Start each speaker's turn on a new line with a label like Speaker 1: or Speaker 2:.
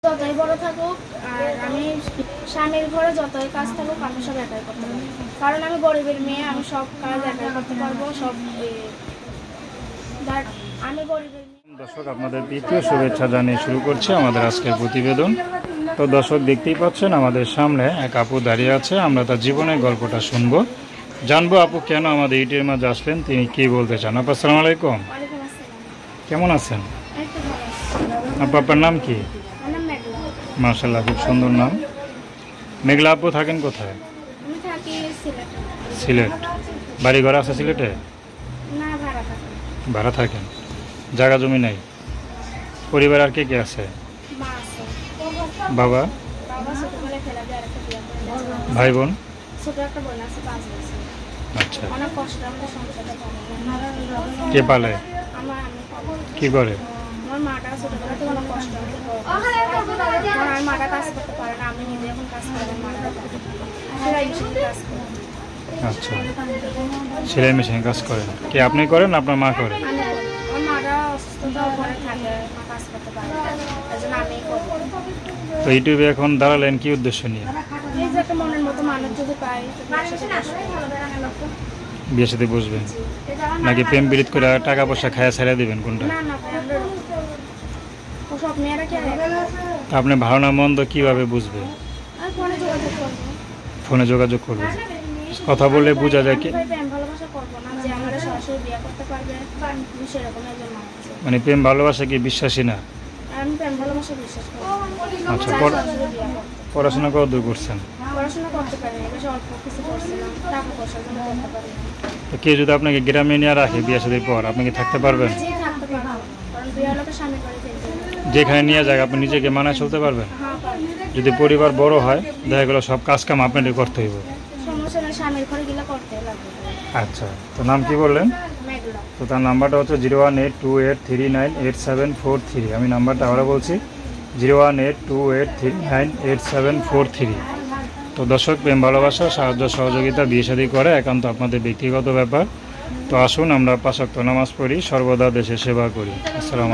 Speaker 1: যতই বড় থাকুক আর আমি স্বামীর ঘরে যতই কাজ থাকুক আমি সব একাই করতে পারবো, কারণ আমি গরিবের মেয়ে, আমি সব কাজ একাই করতে পারবো। আমি গরিবের মেয়ে।
Speaker 2: দর্শক, আপনাদের দ্বিতীয় শুভেচ্ছা জানিয়ে শুরু করছি আমাদের আজকের প্রতিবেদন। তো দর্শক, দেখতেই পাচ্ছেন আমাদের সামনে এক আপু দাঁড়িয়ে আছে। আমরা তার জীবনের গল্পটা শুনবো, জানবো আপু কেন আমাদের ইউটিউবের মাঝে আসলেন, তিনি কি বলতে চান। আপু আসসালামু আলাইকুম,
Speaker 1: ওয়ালাইকুম আসসালাম।
Speaker 2: কেমন আছেন?
Speaker 1: এই তো ভালো আছি।
Speaker 2: আপু আপনার নাম কি?
Speaker 1: আমার নাম মেঘলা।
Speaker 2: মাশাআল্লাহ, খুব সুন্দর নাম। মেঘলা আপু থাকেন কোথায়?
Speaker 1: আমি থাকি সিলেটে।
Speaker 2: সিলেট। বাড়ি ঘর আছে সিলেটে?
Speaker 1: না, ভাড়া থাকি।
Speaker 2: ভাড়া থাকেন, জায়গা জমি নাই? পরিবার আর কে কে আছে?
Speaker 1: মা আছে,
Speaker 2: বাবা?
Speaker 1: বাবা ছোটবেলায় ফেলা দিয়ে আরেকটা বিয়ে করে।
Speaker 2: ভাই বোন?
Speaker 1: ছোট একটা বোন আছে, 5 বছর।
Speaker 2: আচ্ছা,
Speaker 1: অনেক কষ্ট আমাদের সংসারটা পালে।
Speaker 2: কে পালে?
Speaker 1: আমি পাবো।
Speaker 2: কি করে?
Speaker 1: আমার মাটা ছোটবেলা থেকে অনেক কষ্ট আমাদের আমার মাটা কাজ করতে পারে না, আমি নিজে এখন কাজ করি। আমার মাটা সেলাই মেশিনে কাজ করে।
Speaker 2: আচ্ছা, সেলাই মেশিনে কাজ করেন? কে আপনি করেন, আপনার মা করে?
Speaker 1: আমি করি। আমার মাটা অসুস্থতার উপরে থাকে, মা কাজ করতে পারে না, এই জন্য আমিই করি।
Speaker 2: তো ইউটিউবে এখন দাঁড়ালেন কি উদ্দেশ্য নিয়ে?
Speaker 1: এই যে একটা মনের মতো মানুষ যদি পাই,
Speaker 2: বিয়ের সাথে বসবেন নাকি প্রেম বিরিত করে টাকা পয়সা খায়া ছেড়ে দেবেন, কোনটা?
Speaker 1: না না, সব মেয়েরা কি
Speaker 2: তা আপনি ভালো না মন্দ কিভাবে বুঝবে?
Speaker 1: আর ফোনে যোগাযোগ করবো।
Speaker 2: ফোনে যোগাযোগ করবেন, কথা বললে বোঝা যায় কি?
Speaker 1: প্রেম ভালোবাসা করবো না যে আমার সরাসরি বিয়ে করতে পারবে, আমি সেরকম একজন মানুষ।
Speaker 2: মানে প্রেম ভালোবাসা কি বিশ্বাসী না?
Speaker 1: আমি প্রেম ভালোবাসা বিশ্বাস করি।
Speaker 2: আচ্ছা,
Speaker 1: সরাসরি বিয়ে করবো।
Speaker 2: পড়াশোনা কত দূর করছেন?
Speaker 1: পড়াশোনা করতে পারি না, বেশ অল্প কিছু করছিলাম, টাকা পয়সার জন্য করতে পারি না।
Speaker 2: তো কেউ যদি আপনাকে গ্রামে নিয়ে রাখে বিয়ে সাথে পর, আপনি কি থাকতে পারবেন?
Speaker 1: যে থাকতে পারবো, কারণ বিয়ে হলে তো স্বামী করে যেতে হবে।
Speaker 2: যেখানে নিয়ে যাক আপনি নিজেকে মানায় চলতে পারবেন?
Speaker 1: হ্যাঁ পারবো।
Speaker 2: যদি পরিবার বড় হয়, দেখা গেলো সব কাজ কাম আপনাদের করতে হইব।
Speaker 1: সমস্যা নেই, স্বামীর ঘরে গেলে করতে লাগবে।
Speaker 2: আচ্ছা, তো নাম কি বললেন?
Speaker 1: মেঘলা।
Speaker 2: তো তার নাম্বারটা হচ্ছে 01828398743। আমি নাম্বারটা আবার বলছি, 01828398743। তো দর্শক, প্রেম ভালোবাসা, সাহায্য সহযোগিতা, বিয়ে শাদী করে একান্ত আপনাদের ব্যক্তিগত ব্যাপার। তো আসুন আমরা 5 ওয়াক্ত নামাজ পড়ি, সর্বদা দেশের সেবা করি। আসসালামু আলাইকুম।